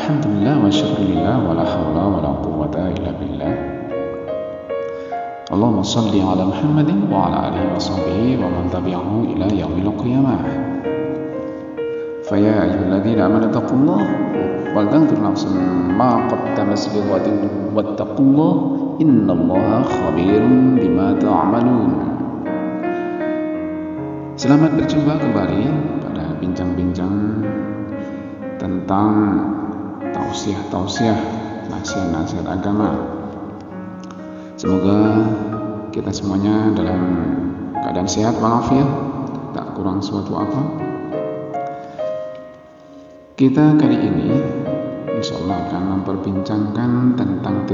Alhamdulillah wa syukurillah wa la hawla wa la quwwata illa billah. Allahumma salli ala Muhammadin wa ala alihi wa sahbihi wa man tabi'ahu ila yaumil qiyamah. Fa ya ayyuhalladzina amanu taqullaha wal tanzur nafsun ma qaddamat lighadin wattaqullaha innallaha khabirun bima ta'malun. Selamat berjumpa kembali pada bincang-bincang tentang tausiah-tausiah, nasihat-nasihat agama. Semoga kita semuanya dalam keadaan sehat walafiat, tak kurang suatu apa. Kita kali ini insya Allah akan memperbincangkan tentang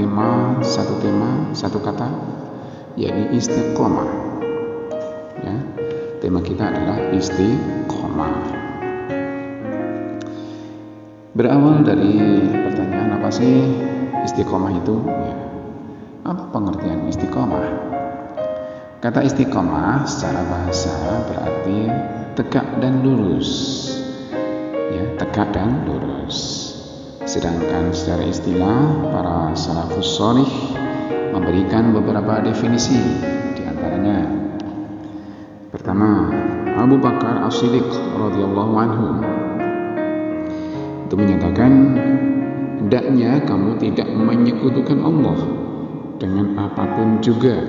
satu kata, yaitu istiqomah. Ya, tema kita adalah istiqomah. Berawal dari pertanyaan, apa sih istiqomah itu? Ya. Apa pengertian istiqomah? Kata istiqomah secara bahasa berarti tegak dan lurus. Ya, tegak dan lurus. Sedangkan secara istilah para salafus shalih memberikan beberapa definisi, di antaranya pertama, Abu Bakar As-Siddiq radhiyallahu anhu itu menyatakan, hendaknya kamu tidak menyekutukan Allah dengan apapun juga.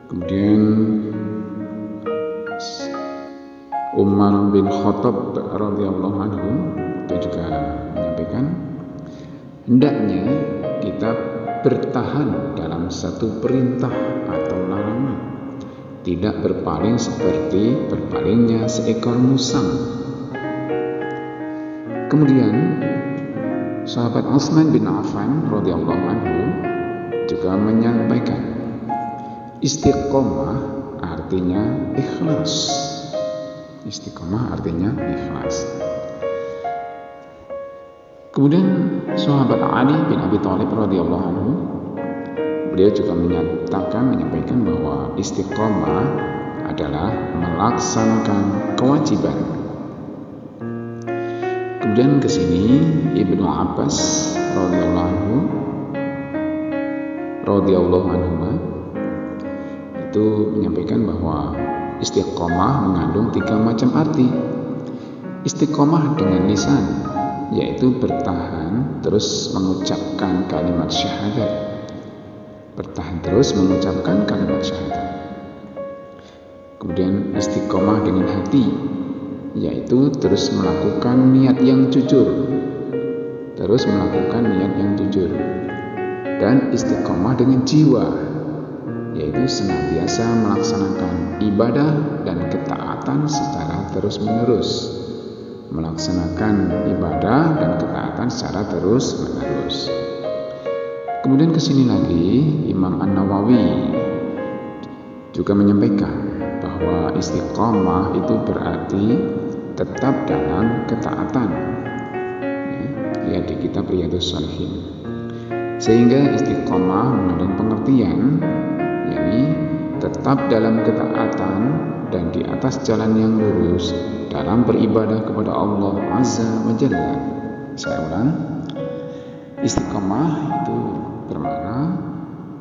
Kemudian Umar bin Khattab radhiyallahu anhu itu juga menyampaikan, hendaknya kita bertahan dalam satu perintah atau larangan, tidak berpaling seperti berpalingnya seekor musang. Kemudian sahabat Utsman bin Affan radhiyallahu anhu juga menyampaikan, istiqomah artinya ikhlas. Istiqomah artinya ikhlas. Kemudian sahabat Ali bin Abi Thalib radhiyallahu anhu, beliau juga menyampaikan bahwa istiqomah adalah melaksanakan kewajiban. Kemudian ke sini Ibnu Abbas radhiyallahu anhu itu menyampaikan bahwa istiqomah mengandung 3 macam arti. Istiqomah dengan lisan, yaitu bertahan terus mengucapkan kalimat syahadat. Bertahan terus mengucapkan kalimat syahadat. Kemudian istiqomah dengan hati, yaitu terus melakukan niat yang jujur. Terus melakukan niat yang jujur. Dan istiqomah dengan jiwa, yaitu senantiasa melaksanakan ibadah dan ketaatan secara terus-menerus. Melaksanakan ibadah dan ketaatan secara terus-menerus. Kemudian kesini lagi Imam An-Nawawi juga menyampaikan bahwa istiqomah itu berarti tetap dalam ketaatan. Lihat di kitab Riyadhus Shalihin. Sehingga istiqomah mengandung pengertian, yakni tetap dalam ketaatan dan di atas jalan yang lurus dalam beribadah kepada Allah Azza wa Jalla. Saya ulang, istiqomah itu bermakna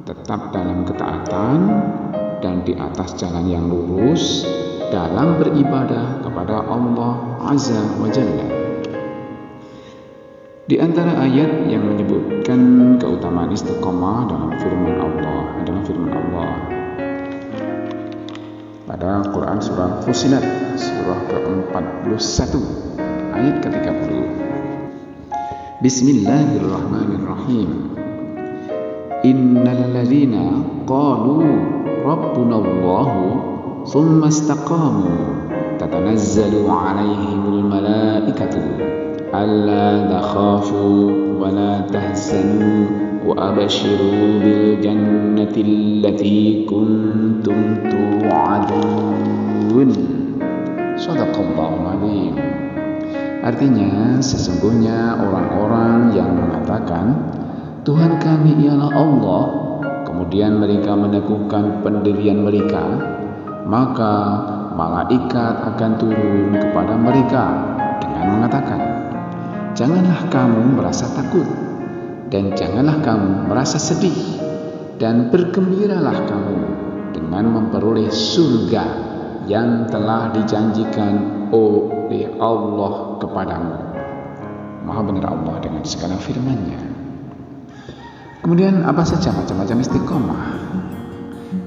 tetap dalam ketaatan dan di atas jalan yang lurus dalam beribadah kepada Allah Azza wa Jalla. Di antara ayat yang menyebutkan keutamaan istiqomah dalam firman Allah adalah firman Allah pada Quran surah Fussilat surah ke-41 ayat ke-30. Bismillahirrahmanirrahim. Innal ladzina qalu rabbunallahu tsumma istaqamu tatanazzalu 'alaihimul malaikatu alla takhafu wa la tahzanu wa abshiru bil jannati allati kuntum tu'adun. Shadaqallahul adzim. Artinya, sesungguhnya orang-orang yang mengatakan Tuhan kami ialah Allah, kemudian mereka meneguhkan pendirian mereka, maka malaikat akan turun kepada mereka dengan mengatakan, janganlah kamu merasa takut dan janganlah kamu merasa sedih, dan bergembiralah kamu dengan memperoleh surga yang telah dijanjikan oleh Allah kepadamu. Maha benar Allah dengan segala firman-Nya. Kemudian apa saja macam-macam istiqomah?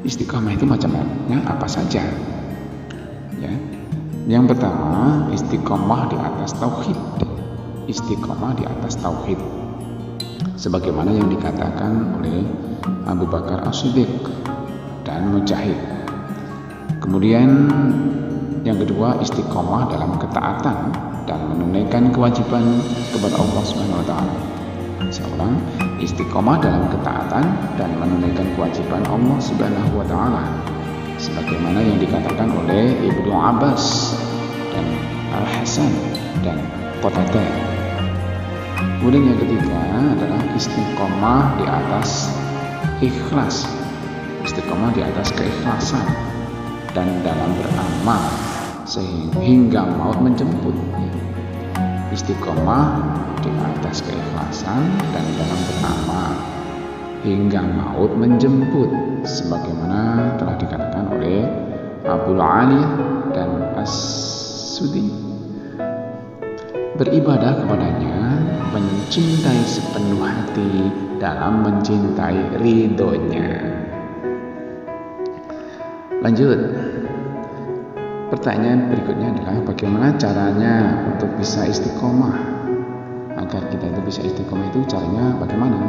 Istiqomah itu macam-macamnya apa saja? Ya. Yang pertama, istiqomah di atas tauhid. Istiqomah di atas tauhid. Sebagaimana yang dikatakan oleh Abu Bakar As-Siddiq dan Mujahid. Kemudian yang kedua, istiqomah dalam ketaatan dan menunaikan kewajiban kepada Allah Subhanahu wa taala. Seorang istiqomah dalam ketaatan dan menunaikan kewajiban Allah Subhanahu wa taala, sebagaimana yang dikatakan oleh Ibnu Abbas dan Al-Hasan dan Qatadah. Kemudian yang ketiga adalah istiqomah di atas ikhlas. Istiqomah di atas keikhlasan dan dalam beramal sehingga maut menjemput. Istiqomah di atas keikhlasan dan dalam beramal hingga maut menjemput, sebagaimana telah dikatakan oleh Abdul Ali dan As-Sudi. Beribadah kepadanya, mencintai sepenuh hati dalam mencintai ridhonya. Lanjut. Pertanyaan berikutnya adalah bagaimana caranya untuk bisa istiqomah? Agar kita itu bisa istiqomah itu caranya bagaimana?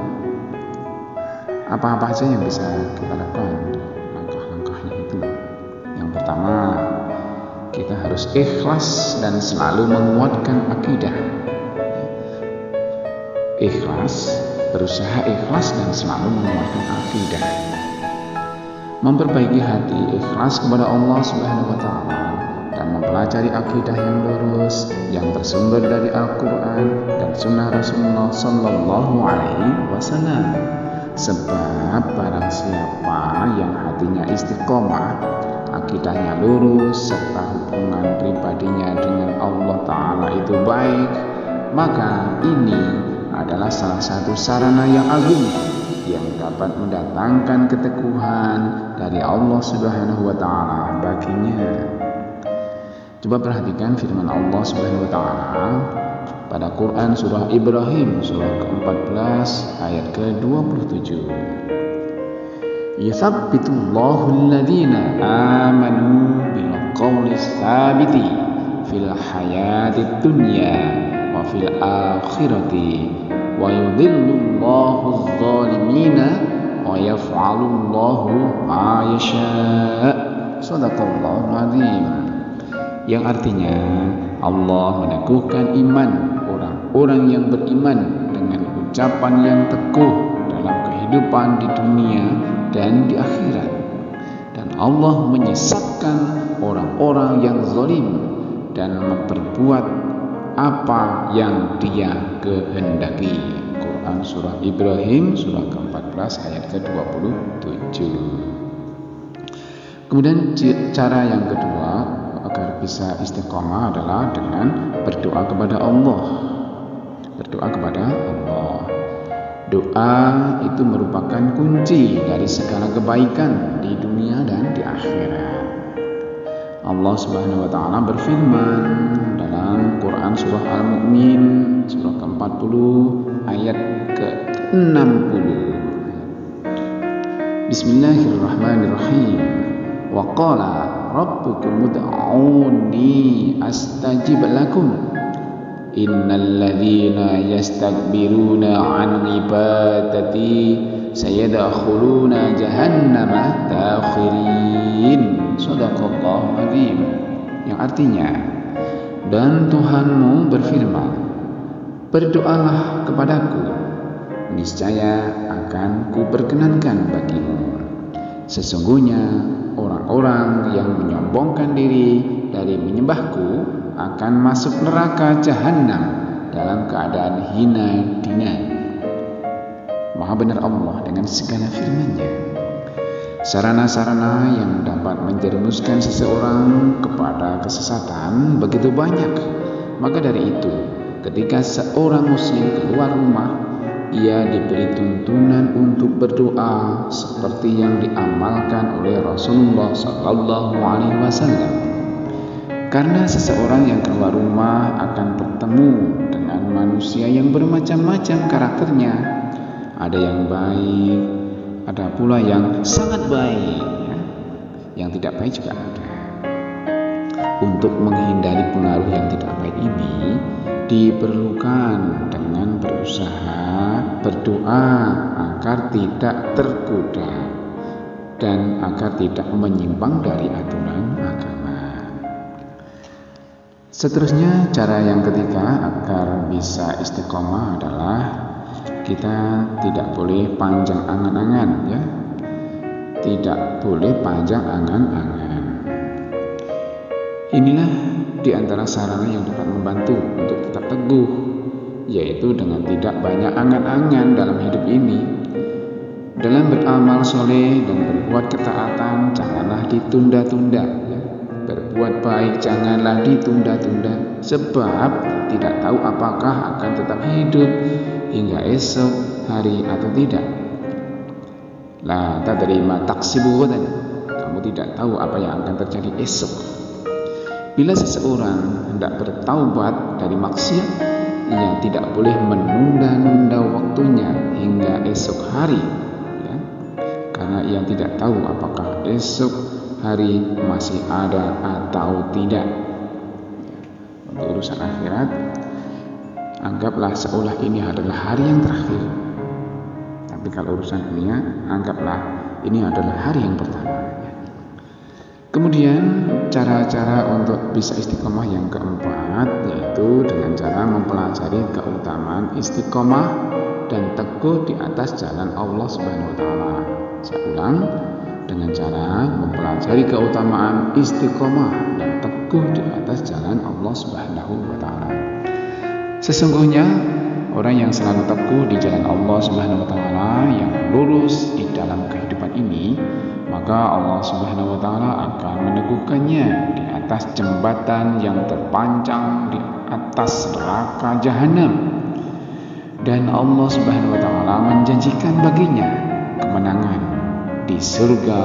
Apa-apa saja yang bisa kita lakukan? Langkah-langkahnya itu. Yang pertama, kita harus ikhlas dan selalu menguatkan akidah. Ikhlas, berusaha ikhlas dan selalu menguatkan akidah. Memperbaiki hati ikhlas kepada Allah Subhanahu wa taala dan mempelajari akidah yang lurus yang bersumber dari Al-Qur'an dan sunnah Rasulullah sallallahu alaihi wasallam. Sebab barang siapa yang hatinya istiqomah, akidahnya lurus serta hubungan pribadinya dengan Allah taala itu baik, maka ini adalah salah satu sarana yang agung yang dapat mendatangkan keteguhan dari Allah Subhanahu wa taala baginya. Coba perhatikan firman Allah Subhanahu wa taala pada Quran surah Ibrahim surah ke-14 ayat ke-27. Yuthabbitullahu alladhina amanu bil qawli tsabiti fil hayatid dunya wa fil akhirati wa yudhillullahu adh-dhalimina wa yaf'alullahu ma yasha'. Shadaqallahu azim. Yang artinya Allah meneguhkan iman orang-orang yang beriman dengan ucapan yang teguh dalam kehidupan di dunia dan di akhirat, dan Allah menyesatkan orang-orang yang zalim dan memperbuat apa yang Dia kehendaki. Quran surah Ibrahim surah ke-14 ayat ke-27. Kemudian cara yang kedua agar bisa istiqomah adalah dengan berdoa kepada Allah. Berdoa kepada Allah. Doa itu merupakan kunci dari segala kebaikan di dunia dan di akhirat. Allah Subhanahu wa taala berfirman dalam Quran surah Al-Mu'min surah ke-40 ayat ke-60. Bismillahirrahmanirrahim. Wa qala rabbukum ud'uni astajib lakum. Innal ladzina yastakbiruna 'an ibadati sayadkhuluna jahannama dakhirin. Shadaqallahu azim. Yang artinya, dan Tuhanmu berfirman, berdoalah kepadaku, niscaya akan kuperkenankan bagimu. Sesungguhnya orang-orang yang menyombongkan diri dari menyembahku akan masuk neraka jahanam dalam keadaan hina dina. Maha benar Allah dengan segala firman-Nya. Sarana-sarana yang dapat menjerumuskan seseorang kepada kesesatan begitu banyak. Maka dari itu, ketika seorang muslim keluar rumah, ia diberi tuntunan untuk berdoa seperti yang diamalkan oleh Rasulullah SAW. Karena seseorang yang keluar rumah akan bertemu dengan manusia yang bermacam-macam karakternya. Ada yang baik, ada pula yang sangat baik, ya. Yang tidak baik juga ada. Untuk menghindari pengaruh yang tidak baik ini, diperlukan dengan berusaha berdoa agar tidak tergoda dan agar tidak menyimpang dari aturan agama. Seterusnya, cara yang ketiga agar bisa istiqomah adalah kita tidak boleh panjang angan-angan, ya. Tidak boleh panjang angan-angan. Inilah di antara sarana yang dapat membantu untuk tetap teguh, yaitu dengan tidak banyak angan-angan dalam hidup ini. Dalam beramal soleh dan berbuat ketaatan, janganlah ditunda-tunda, ya. Berbuat baik janganlah ditunda-tunda, sebab tidak tahu apakah akan tetap hidup hingga esok hari atau tidak. La tadri ma taksibu ghadan. Kamu tidak tahu apa yang akan terjadi esok. Bila seseorang hendak bertaubat dari maksiat, ia tidak boleh menunda-nunda waktunya hingga esok hari, ya. Karena ia tidak tahu apakah esok hari masih ada atau tidak. Untuk urusan akhirat, anggaplah seolah ini adalah hari yang terakhir. Tapi kalau urusan dunia, anggaplah ini adalah hari yang pertama. Kemudian cara-cara untuk bisa istiqomah yang keempat, yaitu dengan cara mempelajari keutamaan istiqomah dan teguh di atas jalan Allah Subhanahu wa taala. Saya ulang, dengan cara mempelajari keutamaan istiqomah dan teguh di atas jalan Allah Subhanahu wa taala. Sesungguhnya orang yang selalu teguh di jalan Allah Subhanahu wa taala, yang lurus di dalam kehidupan ini, maka Allah Subhanahu wa taala akan meneguhkannya di atas jembatan yang terpanjang di atas neraka jahanam. Dan Allah Subhanahu wa taala menjanjikan baginya kemenangan di surga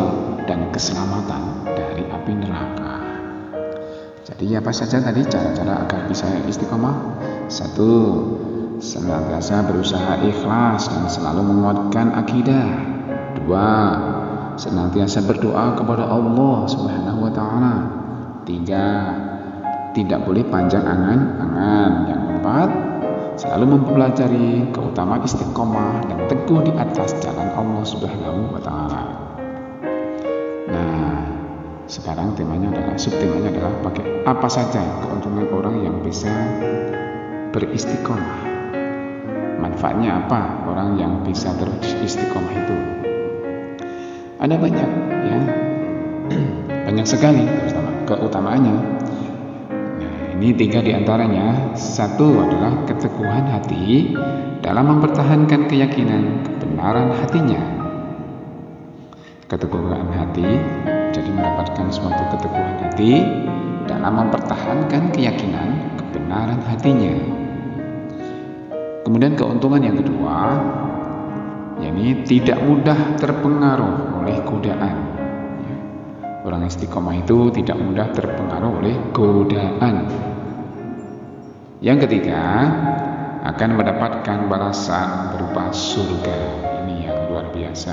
dan keselamatan dari api neraka. Jadi apa saja tadi cara-cara agar bisa istiqomah? 1. Senantiasa berusaha ikhlas dan selalu menguatkan akidah. 2. Senantiasa berdoa kepada Allah Subhanahu wa taala. 3. Tidak boleh panjang angan-angan. Yang 4, selalu mempelajari keutamaan istiqomah dan teguh di atas jalan Allah Subhanahu wa taala. Nah, sekarang subtemanya adalah pakai apa saja keuntungan orang yang bisa beristiqomah. Manfaatnya apa orang yang bisa beristiqomah itu? Ada banyak, ya. Banyak sekali keutamaannya. Nah, ini 3 diantaranya. 1 adalah keteguhan hati dalam mempertahankan keyakinan kebenaran hatinya. Keteguhan hati, jadi mendapatkan suatu keteguhan hati dalam mempertahankan keyakinan kebenaran hatinya. Kemudian keuntungan yang kedua, yakni tidak mudah terpengaruh oleh godaan. Orang istiqomah itu tidak mudah terpengaruh oleh godaan. Yang ketiga, akan mendapatkan balasan berupa surga. Ini yang luar biasa.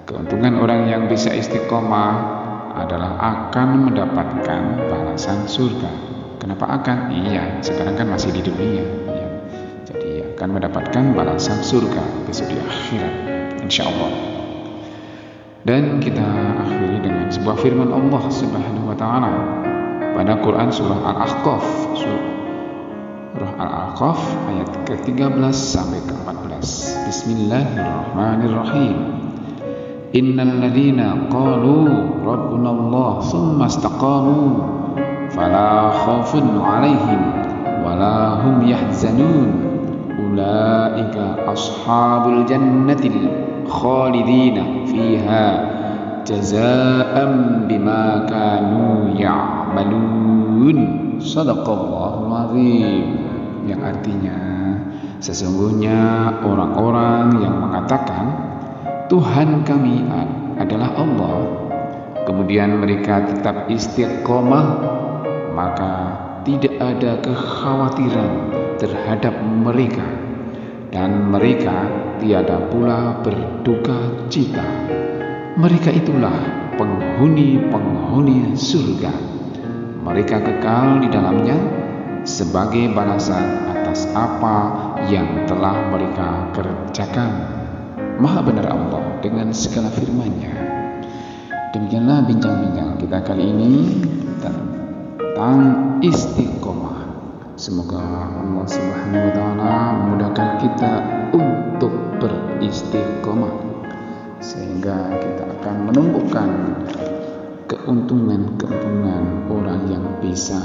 Keuntungan orang yang bisa istiqomah adalah akan mendapatkan balasan surga. Kenapa akan? Iya, sekarang kan masih di dunia, ya. Jadi akan mendapatkan balasan surga besok di akhirat, insya Allah. Dan kita akhiri dengan sebuah firman Allah Subhanahu wa taala pada Quran surah Al-Ahqaf, surah Al-Ahqaf ayat ke-13 sampai ke-14. Bismillahirrahmanirrahim. Innal ladzina qalu rabbuna Allah tsumma istaqamu fala khaufun 'alaihim wala hum yahzanun. Ulaika ashabul jannatil khalidina fiha jazaa'an bima kanu ya'malun. Shadaqallahul azim. yang artinya sesungguhnya orang-orang yang mengatakan Tuhan kami adalah Allah, kemudian mereka tetap istiqomah, maka tidak ada kekhawatiran terhadap mereka, dan mereka tiada pula berduka cita. Mereka itulah penghuni-penghuni surga. Mereka kekal di dalamnya sebagai balasan atas apa yang telah mereka kerjakan. Maha benar Allah dengan segala firman-Nya. Demikianlah bincang-bincang kita kali ini tentang istiqomah. Semoga Allah Subhanahu wa taala memudahkan kita untuk beristiqomah, sehingga kita akan menumbuhkan keuntungan orang yang bisa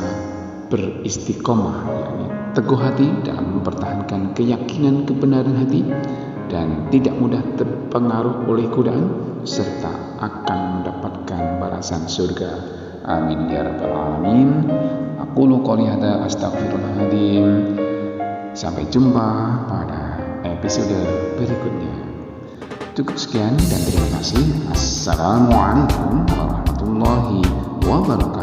beristiqomah, yakni teguh hati dalam mempertahankan keyakinan kebenaran hati dan tidak mudah terpengaruh oleh godaan, serta akan mendapatkan balasan surga. Amin ya rabbal alamin. Aqulu qouli hadza astaghfirullahaladzim. Sampai jumpa pada episode berikutnya. Cukup sekian dan terima kasih. Assalamualaikum warahmatullahi wabarakatuh.